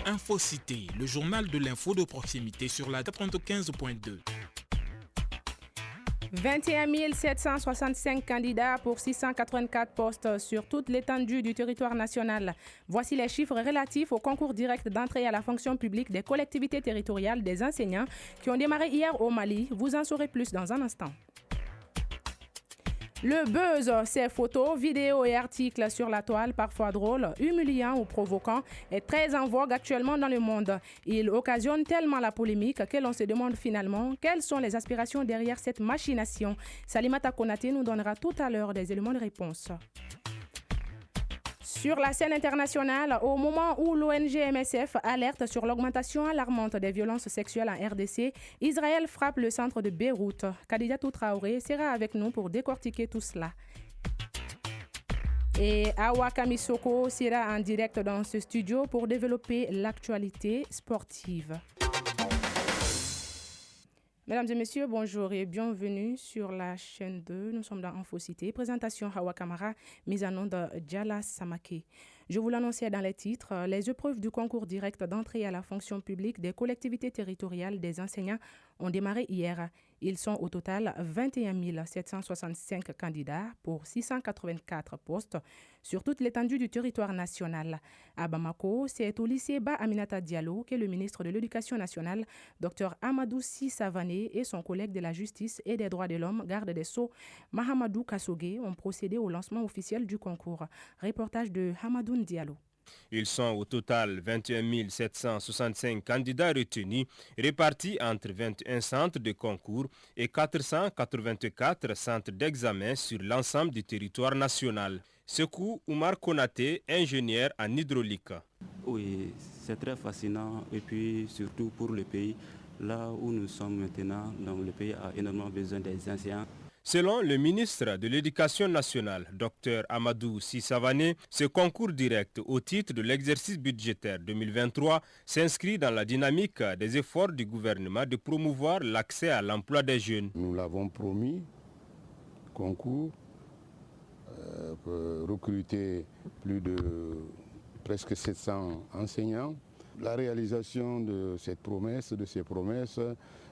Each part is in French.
InfoCité, le journal de l'info de proximité sur la 95.2. 21 765 candidats pour 684 postes sur toute l'étendue du territoire national. Voici les chiffres relatifs au concours direct d'entrée à la fonction publique des collectivités territoriales des enseignants qui ont démarré hier au Mali. Vous en saurez plus dans un instant. Le buzz, ces photos, vidéos et articles sur la toile, parfois drôles, humiliants ou provoquants, est très en vogue actuellement dans le monde. Il occasionne tellement la polémique que l'on se demande finalement quelles sont les aspirations derrière cette machination. Salimata Konaté nous donnera tout à l'heure des éléments de réponse. Sur la scène internationale, au moment où l'ONG MSF alerte sur l'augmentation alarmante des violences sexuelles en RDC, Israël frappe le centre de Beyrouth. Khadijatou Traoré sera avec nous pour décortiquer tout cela. Et Awa Kamisoko sera en direct dans ce studio pour développer l'actualité sportive. Mesdames et messieurs, bonjour et bienvenue sur la chaîne 2. Nous sommes dans InfoCité. Présentation Hawa Kamara, mise en onde Djala Samake. Je vous l'annonçais dans les titres, les épreuves du concours direct d'entrée à la fonction publique des collectivités territoriales des enseignants ont démarré hier. Ils sont au total 21 765 candidats pour 684 postes sur toute l'étendue du territoire national. À Bamako, c'est au lycée Ba Aminata Diallo que le ministre de l'Éducation nationale, Dr Amadou Si Savané, et son collègue de la Justice et des Droits de l'Homme, garde des Sceaux, Mahamadou Kassogué, ont procédé au lancement officiel du concours. Reportage de Hamadoun Diallo. Ils sont au total 21 765 candidats retenus, répartis entre 21 centres de concours et 484 centres d'examen sur l'ensemble du territoire national. Sekou Oumar Konaté, ingénieur en hydraulique. Oui, c'est très fascinant et puis surtout pour le pays, là où nous sommes maintenant, donc le pays a énormément besoin des enseignants. Selon le ministre de l'Éducation nationale, Dr Amadou Si Savané, ce concours direct au titre de l'exercice budgétaire 2023 s'inscrit dans la dynamique des efforts du gouvernement de promouvoir l'accès à l'emploi des jeunes. Nous l'avons promis, concours, pour recruter plus de presque 700 enseignants. La réalisation de ces promesses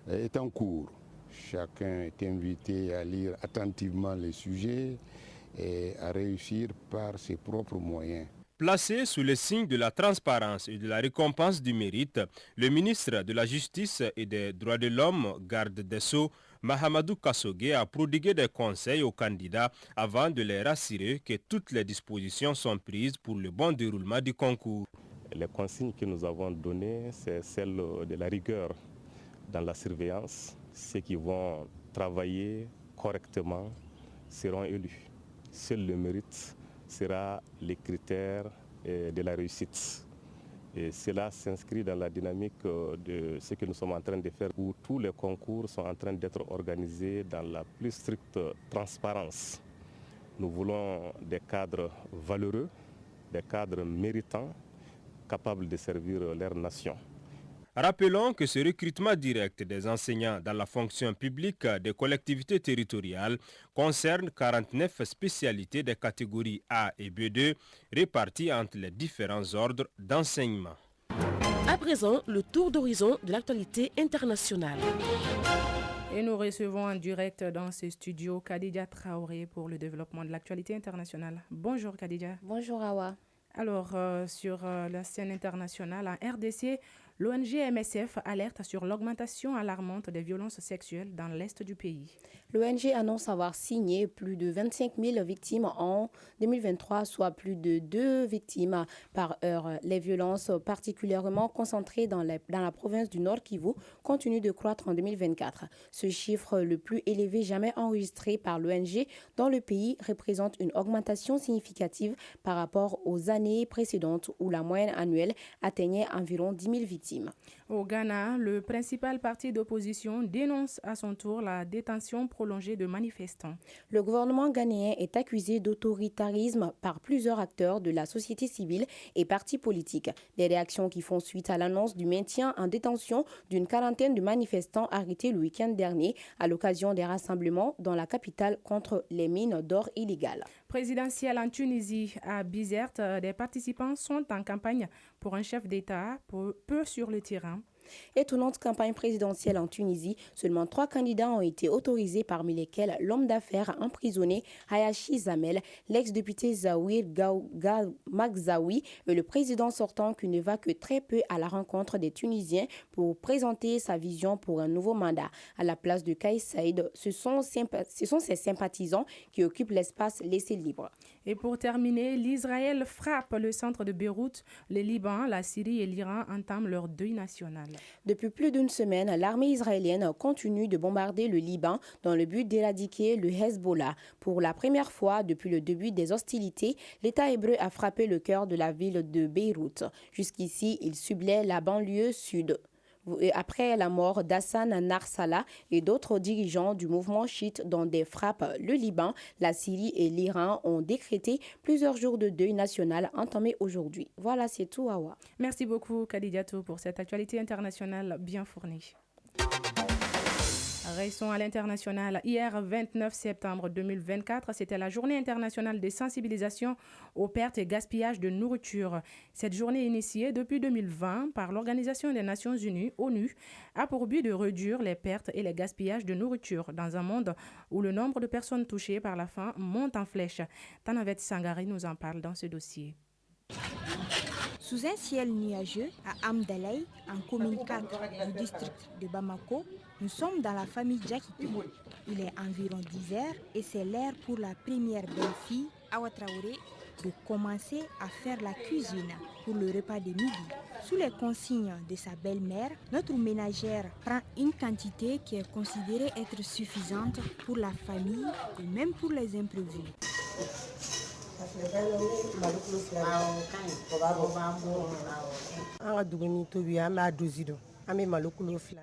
est en cours. Chacun est invité à lire attentivement les sujets et à réussir par ses propres moyens. Placé sous le signe de la transparence et de la récompense du mérite, le ministre de la Justice et des Droits de l'Homme, garde des Sceaux, Mahamadou Kassogué, a prodigué des conseils aux candidats avant de les rassurer que toutes les dispositions sont prises pour le bon déroulement du concours. Les consignes que nous avons données, c'est celle de la rigueur dans la surveillance. Ceux qui vont travailler correctement seront élus. Seul le mérite sera les critères de la réussite. Et cela s'inscrit dans la dynamique de ce que nous sommes en train de faire, où tous les concours sont en train d'être organisés dans la plus stricte transparence. Nous voulons des cadres valeureux, des cadres méritants, capables de servir leur nation. Rappelons que ce recrutement direct des enseignants dans la fonction publique des collectivités territoriales concerne 49 spécialités des catégories A et B2 réparties entre les différents ordres d'enseignement. À présent, le tour d'horizon de l'actualité internationale. Et nous recevons en direct dans ce studio Khadija Traoré pour le développement de l'actualité internationale. Bonjour Khadija. Bonjour Awa. Alors, sur la scène internationale, en RDC, l'ONG MSF alerte sur l'augmentation alarmante des violences sexuelles dans l'est du pays. L'ONG annonce avoir signé plus de 25 000 victimes en 2023, soit plus de 2 victimes par heure. Les violences particulièrement concentrées dans la province du Nord Kivu continuent de croître en 2024. Ce chiffre, le plus élevé jamais enregistré par l'ONG dans le pays, représente une augmentation significative par rapport aux années précédentes où la moyenne annuelle atteignait environ 10 000 victimes. victimes. Au Ghana, le principal parti d'opposition dénonce à son tour la détention prolongée de manifestants. Le gouvernement ghanéen est accusé d'autoritarisme par plusieurs acteurs de la société civile et partis politiques. Des réactions qui font suite à l'annonce du maintien en détention d'une quarantaine de manifestants arrêtés le week-end dernier à l'occasion des rassemblements dans la capitale contre les mines d'or illégales. Présidentielle en Tunisie, à Bizerte, des participants sont en campagne pour un chef d'État peu sur le terrain. Étonnante campagne présidentielle en Tunisie, seulement 3 candidats ont été autorisés, parmi lesquels l'homme d'affaires emprisonné Hayachi Zamel, l'ex-député Zawir Magzaoui et le président sortant qui ne va que très peu à la rencontre des Tunisiens pour présenter sa vision pour un nouveau mandat. À la place de Kais Saïd, ce sont ses sympathisants qui occupent l'espace laissé libre. Et pour terminer, l'Israël frappe le centre de Beyrouth. Le Liban, la Syrie et l'Iran entament leur deuil national. Depuis plus d'une semaine, l'armée israélienne continue de bombarder le Liban dans le but d'éradiquer le Hezbollah. Pour la première fois depuis le début des hostilités, l'État hébreu a frappé le cœur de la ville de Beyrouth. Jusqu'ici, il ciblait la banlieue sud. Après la mort d'Hassan Nasrallah et d'autres dirigeants du mouvement chiite dans des frappes, le Liban, la Syrie et l'Iran ont décrété plusieurs jours de deuil national entamé aujourd'hui. Voilà, c'est tout, Awa. Merci beaucoup, Kadidiatou, pour cette actualité internationale bien fournie. Restons à l'international. Hier, 29 septembre 2024, c'était la journée internationale de sensibilisation aux pertes et gaspillages de nourriture. Cette journée initiée depuis 2020 par l'Organisation des Nations Unies, ONU, a pour but de réduire les pertes et les gaspillages de nourriture dans un monde où le nombre de personnes touchées par la faim monte en flèche. Tanavet Sangari nous en parle dans ce dossier. Sous un ciel nuageux, à Amdalaï, en commune 4 du district de Bamako, nous sommes dans la famille Djakité. Il est environ 10 heures et c'est l'heure pour la première belle-fille, Awa Traoré, de commencer à faire la cuisine pour le repas de midi. Sous les consignes de sa belle-mère, notre ménagère prend une quantité qui est considérée être suffisante pour la famille et même pour les imprévus.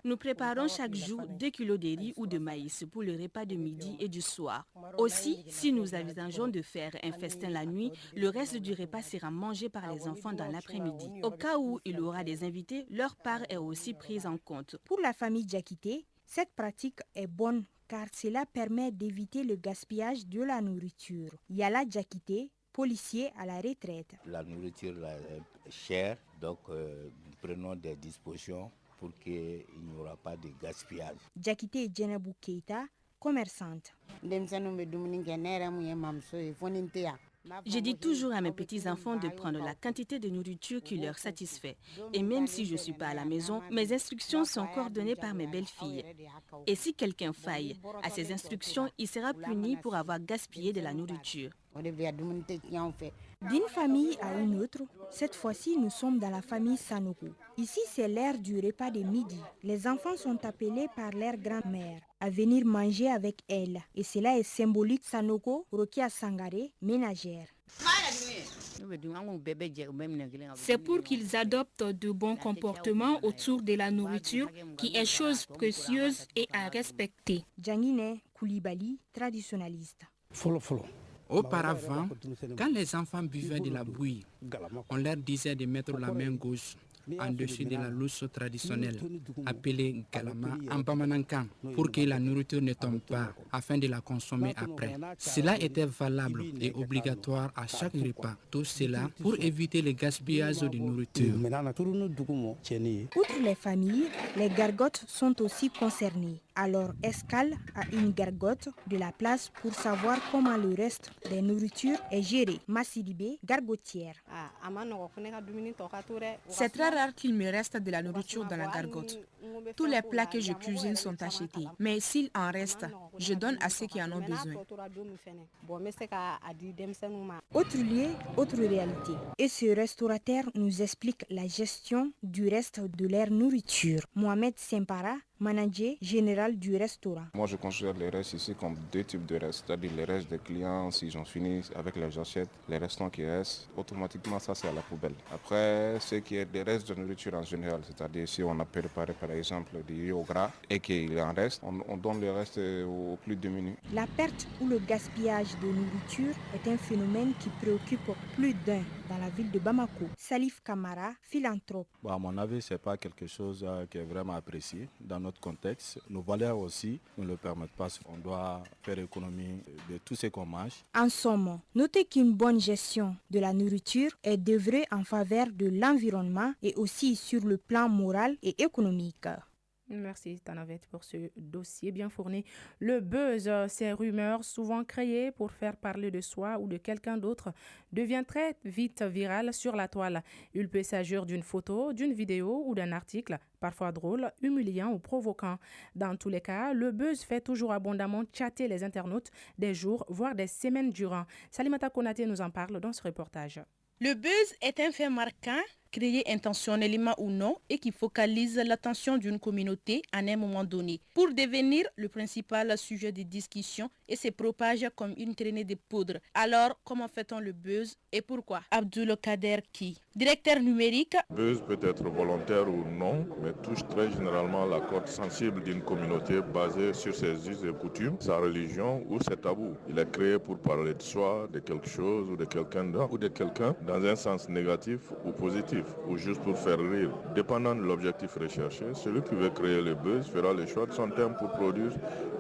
Nous préparons chaque jour 2 kilos de riz ou de maïs pour le repas de midi et du soir. Aussi, si nous envisageons de faire un festin la nuit, le reste du repas sera mangé par les enfants dans l'après-midi. Au cas où il y aura des invités, leur part est aussi prise en compte. Pour la famille Djakité, cette pratique est bonne car cela permet d'éviter le gaspillage de la nourriture. Yala Djakité, policier à la retraite. La nourriture est chère, donc nous prenons des dispositions pour qu'il n'y aura pas de gaspillage. Djakité Djenabou Keita, commerçante. Je dis toujours à mes petits-enfants de prendre la quantité de nourriture qui leur satisfait. Et même si je ne suis pas à la maison, mes instructions sont coordonnées par mes belles-filles. Et si quelqu'un faille à ces instructions, il sera puni pour avoir gaspillé de la nourriture. D'une famille à une autre, cette fois-ci nous sommes dans la famille Sanogo. Ici c'est l'heure du repas de midi. Les enfants sont appelés par leur grand-mère à venir manger avec elle. Et cela est symbolique. Sanogo, Rokia Sangare, ménagère. C'est pour qu'ils adoptent de bons comportements autour de la nourriture qui est chose précieuse et à respecter. Djangine Koulibaly, traditionnaliste. Auparavant, quand les enfants buvaient de la bouillie, on leur disait de mettre la main gauche en dessus de la louche traditionnelle, appelée galama en bamanankan, pour que la nourriture ne tombe pas, afin de la consommer après. Cela était valable et obligatoire à chaque repas. Tout cela pour éviter le gaspillage de nourriture. Outre les familles, les gargotes sont aussi concernées. Alors escale à une gargote de la place pour savoir comment le reste des nourritures est géré. Massidibé, gargotière. C'est très rare qu'il me reste de la nourriture dans la gargote. Tous les plats que je cuisine sont achetés. Mais s'il en reste, je donne à ceux qui en ont besoin. Autre lieu, autre réalité. Et ce restaurateur nous explique la gestion du reste de leur nourriture. Mohamed Sempara, manager général du restaurant. Moi, je considère les restes ici comme deux types de restes. C'est-à-dire les restes des clients, s'ils ont fini avec les assiettes, les restants qui restent, automatiquement, ça, c'est à la poubelle. Après, ce qui est des restes de nourriture en général, c'est-à-dire si on a préparé, par exemple, du riz au gras et qu'il en reste, on donne le reste aux plus démunis. La perte ou le gaspillage de nourriture est un phénomène qui préoccupe plus d'un dans la ville de Bamako. Salif Kamara, philanthrope. À mon avis, ce n'est pas quelque chose qui est vraiment apprécié dans notre contexte. Nos valeurs aussi ne le permettent pas. On doit faire économie de tout ce qu'on mange. En somme, notez qu'une bonne gestion de la nourriture est d'œuvrer en faveur de l'environnement et aussi sur le plan moral et économique. Merci Tanavette pour ce dossier bien fourni. Le buzz, ces rumeurs souvent créées pour faire parler de soi ou de quelqu'un d'autre, devient très vite viral sur la toile. Il peut s'agir d'une photo, d'une vidéo ou d'un article, parfois drôle, humiliant ou provoquant. Dans tous les cas, le buzz fait toujours abondamment chatter les internautes des jours, voire des semaines durant. Salimata Konaté nous en parle dans ce reportage. Le buzz est un fait marquant, créé intentionnellement ou non, et qui focalise l'attention d'une communauté à un moment donné, pour devenir le principal sujet de discussion et se propage comme une traînée de poudre. Alors, comment fait-on le buzz et pourquoi? Abdul Kader Ki, directeur numérique. Le buzz peut être volontaire ou non, mais touche très généralement la corde sensible d'une communauté basée sur ses us et coutumes, sa religion ou ses tabous. Il est créé pour parler de soi, de quelque chose ou de quelqu'un dans un sens négatif ou positif, ou juste pour faire rire. Dépendant de l'objectif recherché, celui qui veut créer le buzz fera le choix de son thème pour produire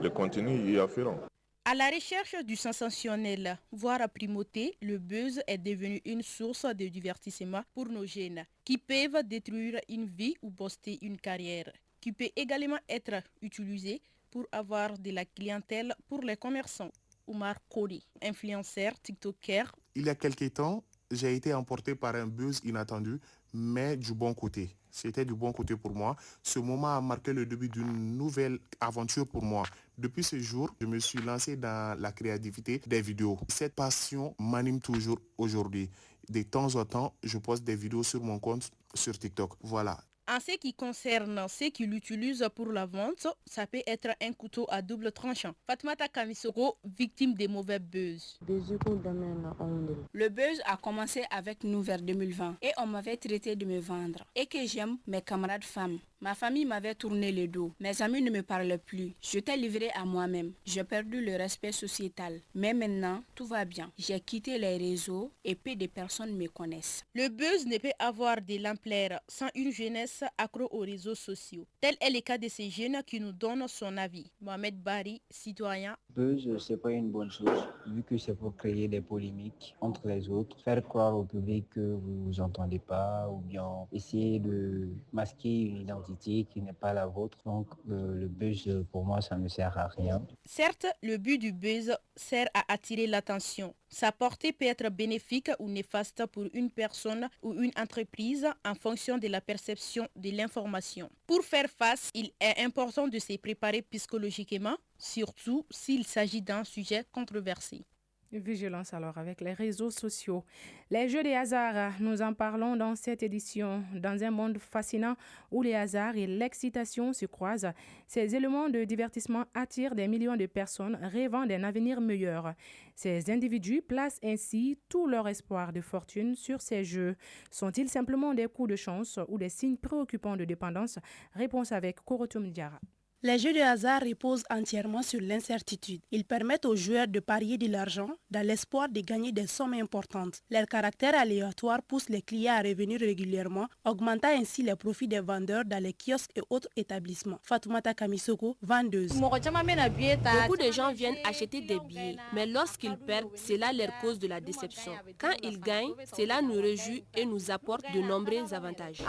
le contenu y afférent. À la recherche du sensationnel, voire à primauté, le buzz est devenu une source de divertissement pour nos jeunes, qui peuvent détruire une vie ou booster une carrière, qui peut également être utilisé pour avoir de la clientèle pour les commerçants. Oumar Kori, influenceur, tiktoker. Il y a quelques temps, j'ai été emporté par un buzz inattendu, mais du bon côté. C'était du bon côté pour moi. Ce moment a marqué le début d'une nouvelle aventure pour moi. Depuis ce jour, je me suis lancé dans la créativité des vidéos. Cette passion m'anime toujours aujourd'hui. De temps en temps, je poste des vidéos sur mon compte sur TikTok. Voilà. En ce qui concerne ceux qui l'utilisent pour la vente, ça peut être un couteau à double tranchant. Fatmata Kamisoko, victime des mauvais buzz. Le buzz a commencé avec nous vers 2020 et on m'avait traité de me vendre et que j'aime mes camarades femmes. Ma famille m'avait tourné le dos. Mes amis ne me parlaient plus. J'étais livrée à moi-même. J'ai perdu le respect sociétal. Mais maintenant, tout va bien. J'ai quitté les réseaux et peu de personnes me connaissent. Le buzz ne peut avoir de l'ampleur sans une jeunesse accro aux réseaux sociaux. Tel est le cas de ces jeunes qui nous donnent son avis. Mohamed Bari, citoyen. Buzz, c'est pas une bonne chose, vu que c'est pour créer des polémiques entre les autres, faire croire au public que vous vous entendez pas, ou bien essayer de masquer une identité qui n'est pas la vôtre. Donc le buzz, pour moi, ça ne sert à rien. Certes, le but du buzz sert à attirer l'attention. Sa portée peut être bénéfique ou néfaste pour une personne ou une entreprise en fonction de la perception de l'information. Pour faire face, il est important de se préparer psychologiquement, surtout s'il s'agit d'un sujet controversé. Vigilance alors avec les réseaux sociaux. Les jeux des hasards, nous en parlons dans cette édition. Dans un monde fascinant où les hasards et l'excitation se croisent, ces éléments de divertissement attirent des millions de personnes rêvant d'un avenir meilleur. Ces individus placent ainsi tout leur espoir de fortune sur ces jeux. Sont-ils simplement des coups de chance ou des signes préoccupants de dépendance? Réponse avec Korotum Diara. Les jeux de hasard reposent entièrement sur l'incertitude. Ils permettent aux joueurs de parier de l'argent dans l'espoir de gagner des sommes importantes. Leur caractère aléatoire pousse les clients à revenir régulièrement, augmentant ainsi les profits des vendeurs dans les kiosques et autres établissements. Fatoumata Kamisoko, vendeuse. Beaucoup de gens viennent acheter des billets, mais lorsqu'ils perdent, c'est là leur cause de la déception. Quand ils gagnent, cela nous réjouit et nous apporte de nombreux avantages.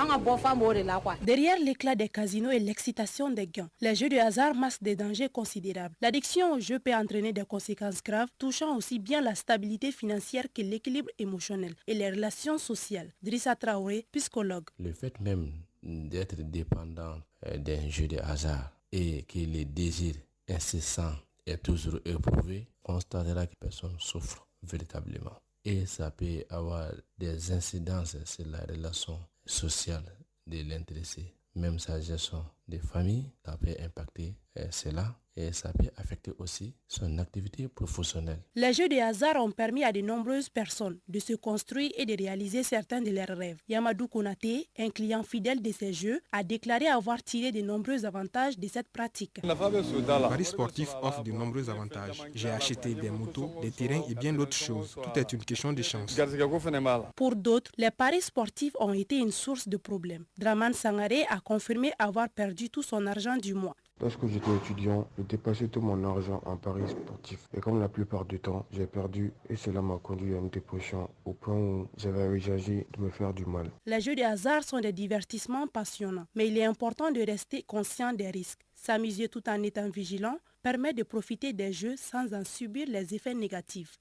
Derrière l'éclat des casinos et l'excitation des gains, les jeux de hasard masquent des dangers considérables. L'addiction au jeu peut entraîner des conséquences graves, touchant aussi bien la stabilité financière que l'équilibre émotionnel et les relations sociales. Drissa Traoré, psychologue. Le fait même d'être dépendant d'un jeu de hasard et que le désir incessant est toujours éprouvé, constatera que personne souffre véritablement. Et ça peut avoir des incidences sur la relation sociale de l'intéressé. même sa gestion des familles, ça peut impacter cela et ça peut affecter aussi son activité professionnelle. Les jeux de hasard ont permis à de nombreuses personnes de se construire et de réaliser certains de leurs rêves. Yamadou Konaté, un client fidèle de ces jeux, a déclaré avoir tiré de nombreux avantages de cette pratique. Le pari sportif offre de nombreux avantages. J'ai acheté des motos, des terrains et bien d'autres choses. Tout est une question de chance. Pour d'autres, les paris sportifs ont été une source de problèmes. Draman Sangaré a confirmé avoir perdu tout son argent du mois. Lorsque j'étais étudiant, je dépassais tout mon argent en paris sportifs. Et comme la plupart du temps, j'ai perdu et cela m'a conduit à une dépression au point où j'avais envisagé de me faire du mal. Les jeux de hasard sont des divertissements passionnants, mais il est important de rester conscient des risques. S'amuser tout en étant vigilant permet de profiter des jeux sans en subir les effets négatifs.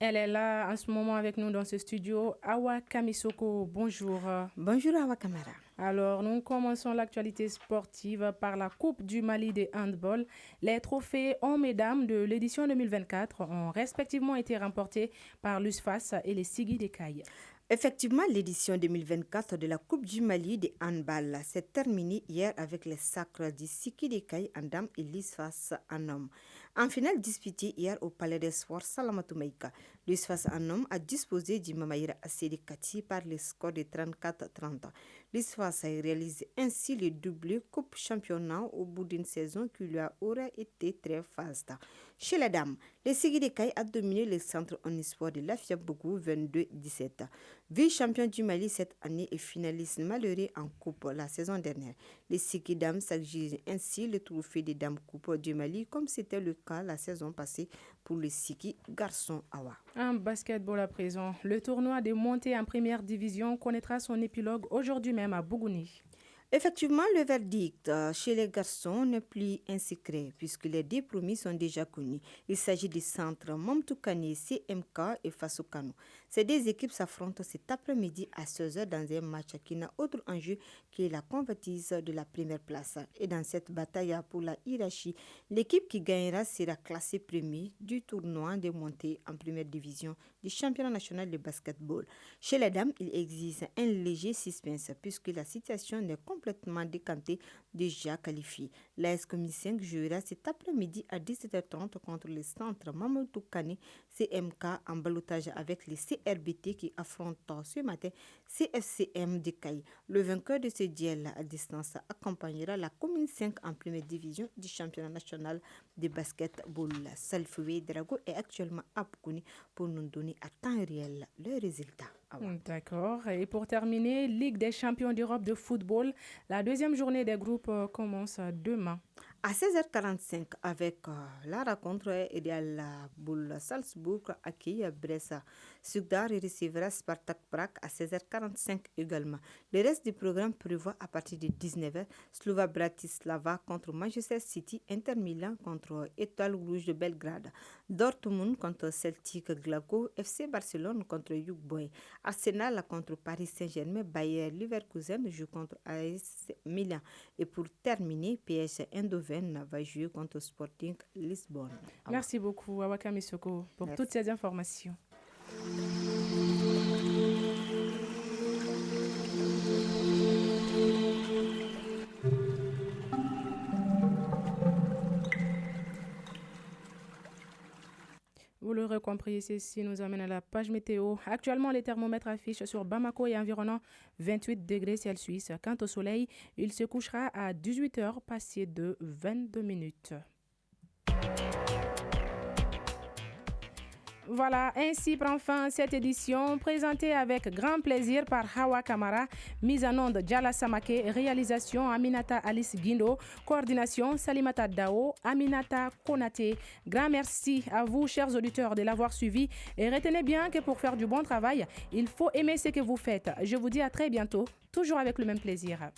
Elle est là en ce moment avec nous dans ce studio. Awa Kamisoko, bonjour. Bonjour Awa Kamara. Alors, nous commençons l'actualité sportive par la Coupe du Mali de handball. Les trophées hommes et dames de l'édition 2024 ont respectivement été remportés par l'USFAS et les Sigui d'Ekaï. Effectivement, l'édition 2024 de la Coupe du Mali de handball s'est terminée hier avec les sacres du Siki d'Ekaï en dames et l'USFAS en hommes. En finale disputée hier au Palais des Sports Salamatou Maïka, l'USFAS en homme a disposé du Mamaïra Assedi Kati par le score de 34-30. L'USFAS a réalisé ainsi le doublé Coupe Championnat au bout d'une saison qui lui aurait été très faste. Chez les dames, les Sigui d'Ekaï a dominé le centre en espoir de l'Afia-Bougou 22-17. Vice-champion du Mali cette année et finaliste malheureux en Coupe la saison dernière. Les Sigui dames s'agissent ainsi le trophée des dames Coupe du Mali comme c'était le cas la saison passée pour les Sigui garçons Awa. En basketball à présent, le tournoi de montée en première division connaîtra son épilogue aujourd'hui même à Bougouni. Effectivement, le verdict chez les garçons n'est plus un secret puisque les deux promis sont déjà connus. Il s'agit des centres Mamtoukane, CMK et Fasoukano. Ces deux équipes s'affrontent cet après-midi à 16h dans un match qui n'a autre enjeu que la convoitise de la première place. Et dans cette bataille pour la hiérarchie, l'équipe qui gagnera sera classée premier du tournoi de montée en première division du championnat national de basketball. Chez les dames, il existe un léger suspense puisque la situation n'est complètement décantée, déjà qualifiée. L'AS Comi 5 jouera cet après-midi à 17h30 contre le centre Mamadou Kane CMK en ballottage avec les CRBT qui affrontent ce matin CFCM d'Ekaï. Le vainqueur de ce duel à distance accompagnera la Commune 5 en première division du championnat national de basketball. Salfoué Drago est actuellement à Boukouni pour nous donner à temps réel le résultat. D'accord. Et pour terminer, Ligue des champions d'Europe de football, la deuxième journée des groupes commence demain. À 16h45, avec la rencontre idéale, Boule Salzbourg accueille Brest. Sugdar recevra Spartak Prague à 16h45 également. Le reste du programme prévoit à partir de 19h Slova Bratislava contre Manchester City, Inter Milan contre Étoile Rouge de Belgrade, Dortmund contre Celtic Glasgow, FC Barcelone contre Young Boys, Arsenal contre Paris Saint-Germain, Bayer Leverkusen joue contre AS Milan. Et pour terminer, PS Eindhoven va jouer contre Sporting Lisbonne. Merci beaucoup, Awa Kamisoko, pour toutes ces informations. Vous l'aurez compris, ceci nous amène à la page météo. Actuellement, les thermomètres affichent sur Bamako et environnant 28 degrés Celsius. Quant au soleil, il se couchera à 18h passé de 22 minutes. Voilà, ainsi prend fin cette édition présentée avec grand plaisir par Hawa Kamara, mise en onde Jala Samake, réalisation Aminata Alice Guindo, coordination Salimata Dao, Aminata Konate. Grand merci à vous, chers auditeurs, de l'avoir suivi et retenez bien que pour faire du bon travail, il faut aimer ce que vous faites. Je vous dis à très bientôt, toujours avec le même plaisir.